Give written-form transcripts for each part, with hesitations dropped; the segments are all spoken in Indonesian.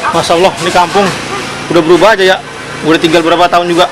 Masya Allah, ini kampung udah berubah aja ya. Udah tinggal berapa tahun juga.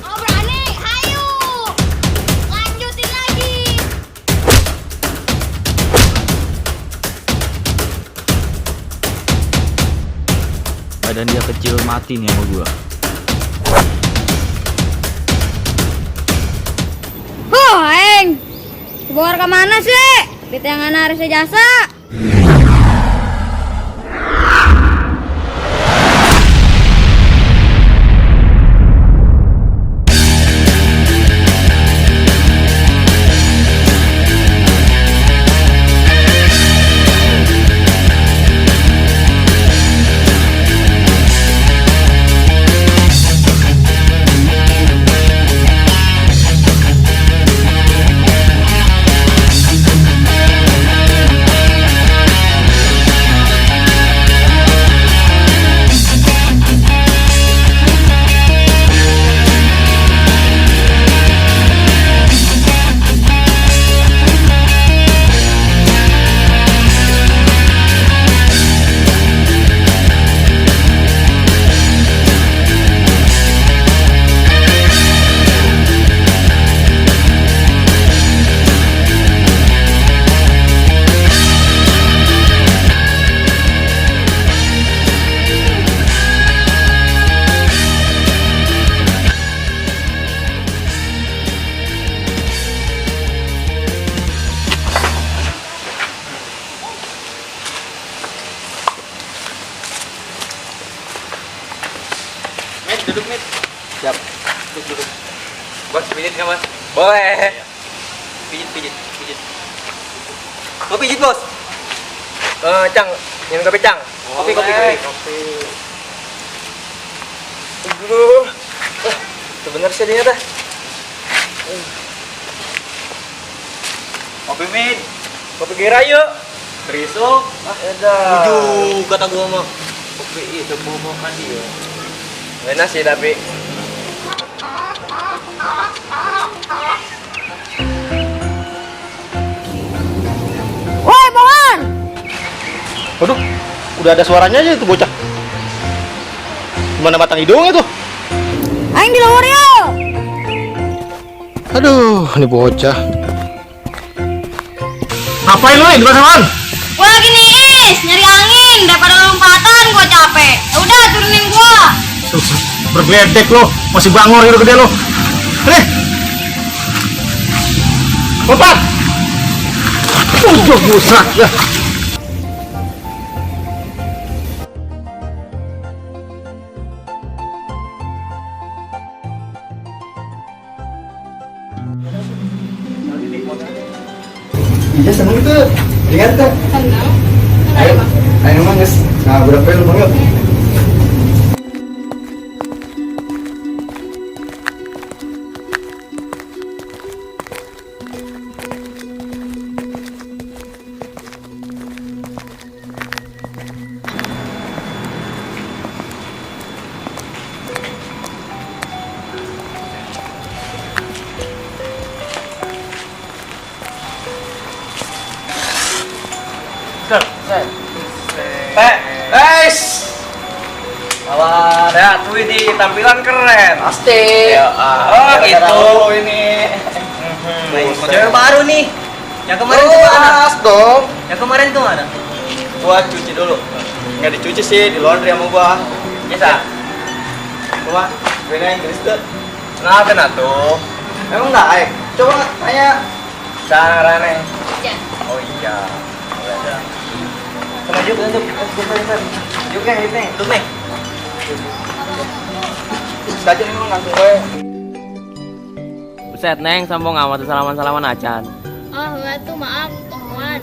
Oh berani, hayu, lanjutin lagi. Badan dia kecil mati nih sama gua. Eng, keluar kemana sih? Di tangan harusnya jasa. Mit, duduk Mit. Siap. Duduk. Bos, pijit nggak mas? Boleh. Pijit. Mau pijit bos? Cang, minum kopi Cang. Kopi. Aduh, sebenarnya sih ternyata. Kopi Mit. Kopi kira yuk. Berisuk. Ada. Ujuh, kata gua mah. Kopi itu bobokan dia. Enak sih tapi. Woi, Bongan. Waduh, udah ada suaranya aja itu bocah. Gimana batang hidungnya tuh? Aing di luar yuk. Aduh, ini bocah. Ngapain lu di mana? Gua lagi niis, nyari angin. Daripada lompatan gua capek. Udah turunin gua. Bergeledek lo, masih bangor gitu gede lo. Nih. Lompat. Busak ya. Iya seneng tuh, lihat tuh. Senang. Ayo manges. Nah, berapa lu banget? Guys, ya tuh ini tampilan keren. Pasti. Ya, oh gitu. Ini. Cewek baru nih. Yang kemarin kemana? As dong. Yang kemarin kemana? Gua cuci dulu. Nggak dicuci sih, di laundry sama gua. Bisa. Gua beda Inggris tuh. Nah, kena tuh. Emang enggak, Aik? Coba tanya Sarane. Ya. Oh iya. Sama yuk, yuk. Yuk, ini. Tuh, nih. Saja memang langsung gue. Buset Neng, sambung amat salaman-salaman acan. Oh, tuh maaf, Muhammad.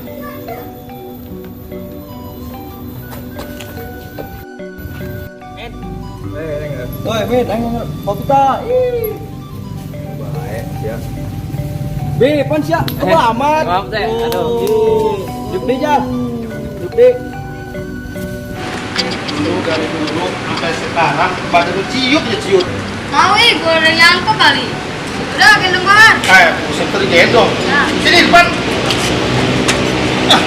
Woi, Mit, ayo kopi ta. Baik, siap. Be, pan siap. Amat. Maaf teh, aduh. Duduk deh, Jas. Duduk deh. Lu dari dulu sampai sekarang badan lu ciut ya ciut. Tahu gue udah nyangka kali. Udah, gendong banget. Pusing tergendong. Nah. Sini depan. Ah,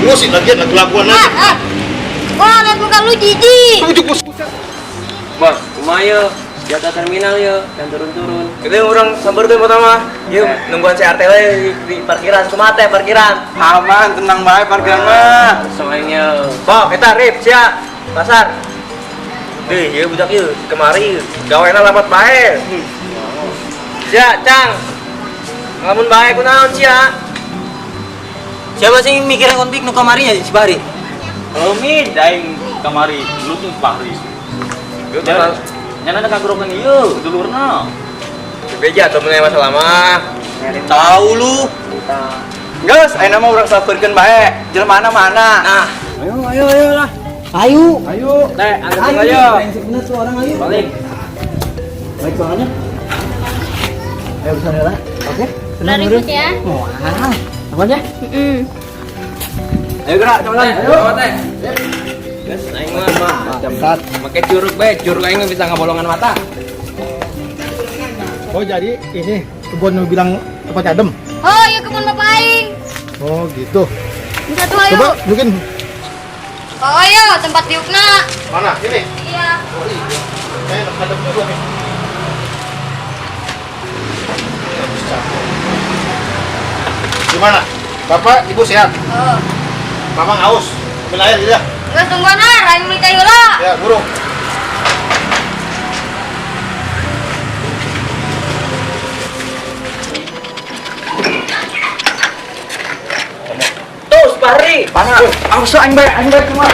lu sih lagian lagu-laguan aja. Wah, lihat muka lu jijik. Ujuk bos. Bos, rumah yuk, jatah terminal yuk, dan turun-turun. Kita orang sambar tuh pertama. Yuk, nungguan CRT di parkiran, kemate parkiran. Aman, tenang baik parkiran mah. Soalnya, Bok, kita rip sia. Pasar. Deh, ya budak yuk, kemari gawena lamat bae. Sia, Cang. Lamun bae kunaon sia? siapa sih mikirin konflik nu kamari ya si Bari? Min, daing kamari, lu tuh Paris. Yuk, teman. Nyana ada kagerokan ieu, dulurna. Beja temennya masalah mah. Tahu lu. Geus, ayeuna mah urang saperkeun bae. Jelema mana? Nah, Ayo lah. Ayo. teh, antar aja. Bener tuh orang ayo. Balik. Baik soalnya. Ayo bisa rela. Oke. Udah ribut ya. Wah. Apa aja? Ayo gerak, coba lagi. Ayo. teh. Guys, aing mah cepat. Make curug bae, curug aing mah bisa ngabolongan mata. Oh jadi ini kebun lu bilang tempat adem. Oh, iya kebun Bapak Aing. Oh gitu. Bisa tuh ayo. Coba mungkin Oh, ayo tempat diukna. mana ini? Iya. Oh iya. Tempat adem juga nih. Gimana? Bapak, Ibu sehat? Oh. Mamang haus. Ambil air tidak? Gue tungguan aing beli kayu lah. Ya, burung. Tuh, Pari. Mana? Awas aing bae kemana?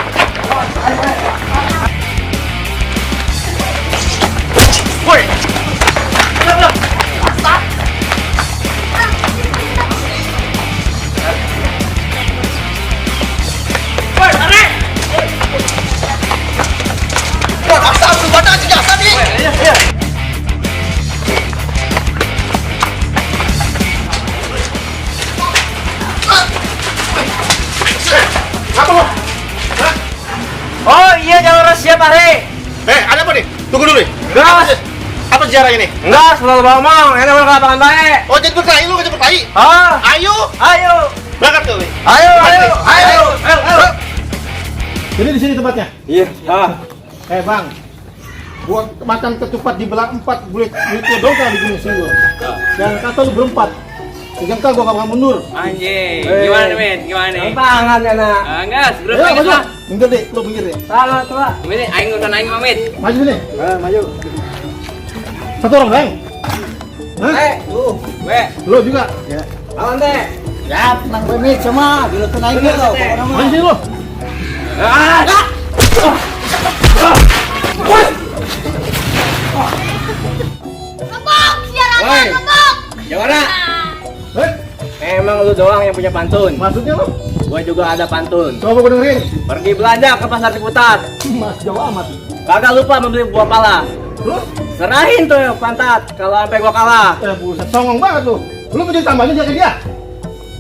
Woi. Apa lo? Hah? Oh iya, jangan rahasia Pari. Ada apa nih? Tunggu dulu nih. Gas. Apa sejarah ini? Enggak, selalu ngomong. Enak banget lapangan bae. Oh, jadi berkelahi lu, ngajak berkelahi. Ah, Ayo, ayo. berangkat kau nih. Ayo. Jadi di sini tempatnya. Iya. Ah. Bang, buat makan ketupat dibelah 4 bulit dong di gunung Singgul. Dan kata lu berempat. Sejengkal gua gak bakal mundur. Anjing. Gimana nih, Men? Gimana nih? Tangan ya nak. Enggak, Ayo, berapa maju. lah? Minggir deh, lu minggir deh. Salah, salah. Ini aing urusan aing pamit. Maju sini. Maju. Satu orang, Bang. Hah? Tuh. We. Lu juga. Lawan teh. Ya, tenang pamit sama. Bila tenang ini lo. Maju sini lu. Ah. Kebok, siaran Woi. kebok. Gimana? Eh, Emang lu doang yang punya pantun. maksudnya lu? Gua juga ada pantun. Coba gua dengerin. Pergi belanja ke pasar Ciputat. Mas Jawa amat. Kagak lupa membeli buah pala. Lu? Serahin tuh pantat kalau sampai gua kalah. Buset, songong banget lu. Lu menjadi tambahin jaga dia.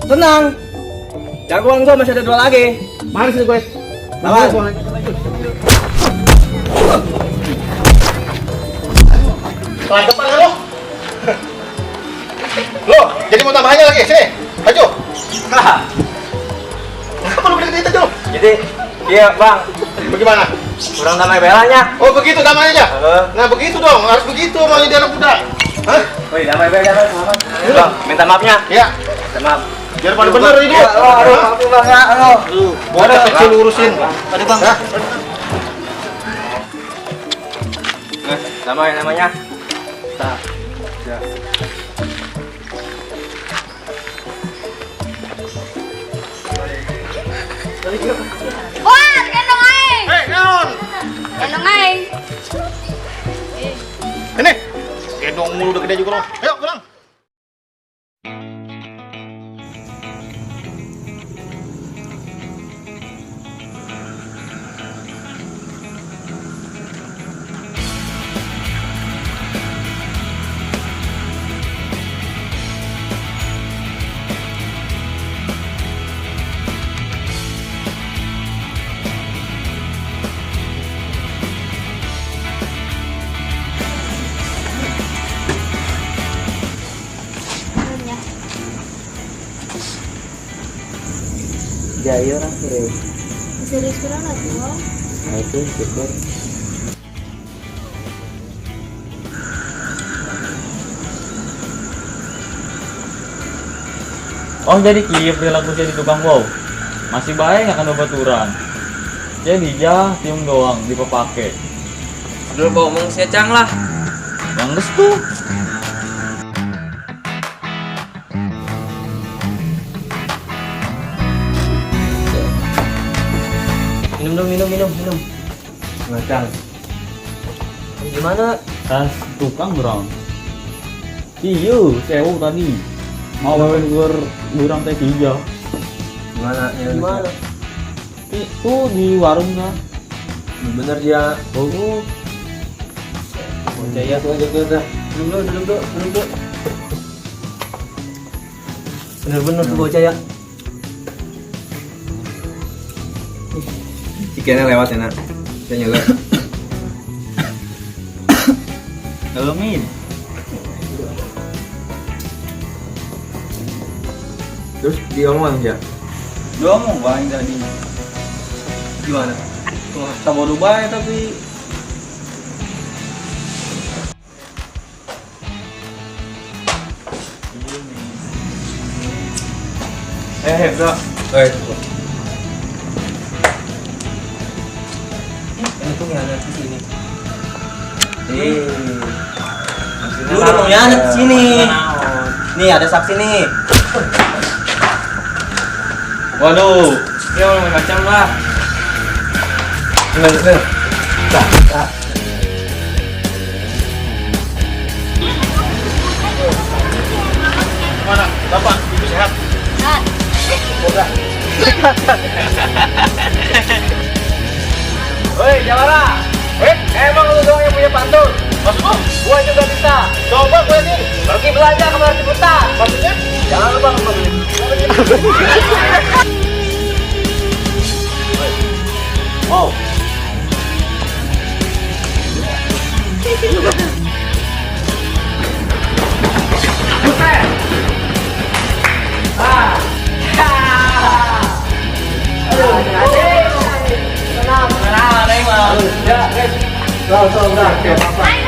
Tenang. Jagoan gua masih ada 2 lagi. Mari sini gue. Lawan. Pelan depan kan lu? Lu, jadi mau tambahannya lagi, sini, maju. Kenapa lu gede-gede aja lu? Jadi, iya bang, Bagaimana? kurang damai belanya. Oh begitu damainya? Heeh. Nah begitu dong, harus begitu mau jadi anak muda. Hah? Woi, damai bela. Bang, minta maafnya. Ya, Minta maaf. biar pada bener itu. Ya, aduh, maafin bang ya, aduh. Bocah kecil urusin. Aduh bang. Hah? Damai namanya. Tak. Ya. Wah, gendong aing. naon? Gendong aing. Ini. Gendong mulu udah gede juga loh. Ayo, pulang. Jaya orang kira. Serius kurang lagi, Bang. Nah itu syukur. Oh jadi kieu perilaku jadi tukang wow. Masih baik akan babaturan. Jadi ya tiung doang dipepake. Dulu bawa ngomong si Cang lah. Yang geus tuh. Minum dong, minum. Macang. Gimana? Tas tukang berang. Iyo, sewu tadi. Mau gur burang teh tiga. Gimana? Itu di warung kan. Bener ya. Oh, Jaya tuh aja tuh. Duduk. Bener-bener tuh bocah ya. Ikannya lewat ya nak. Saya nyala. kalau min. Terus dia ngomong ya. Dua mau bang tadi. Gimana? Tak baru baik tapi Bro. Ini tuh anak di sini. Lu udah punya anak di sini. Nih ada saksi nih. waduh. Ya orang macam lah. Bener. Mana? Bapak, ibu sehat? Woi, Jawara. Emang lu doang yang punya pantun? Maksud lu? Gua juga bisa. Coba gue nih. Pergi belanja ke Marti Putar. Maksudnya? Jangan lupa membeli. Wow. Tenang, Neng. Ya, guys. Udah. Aing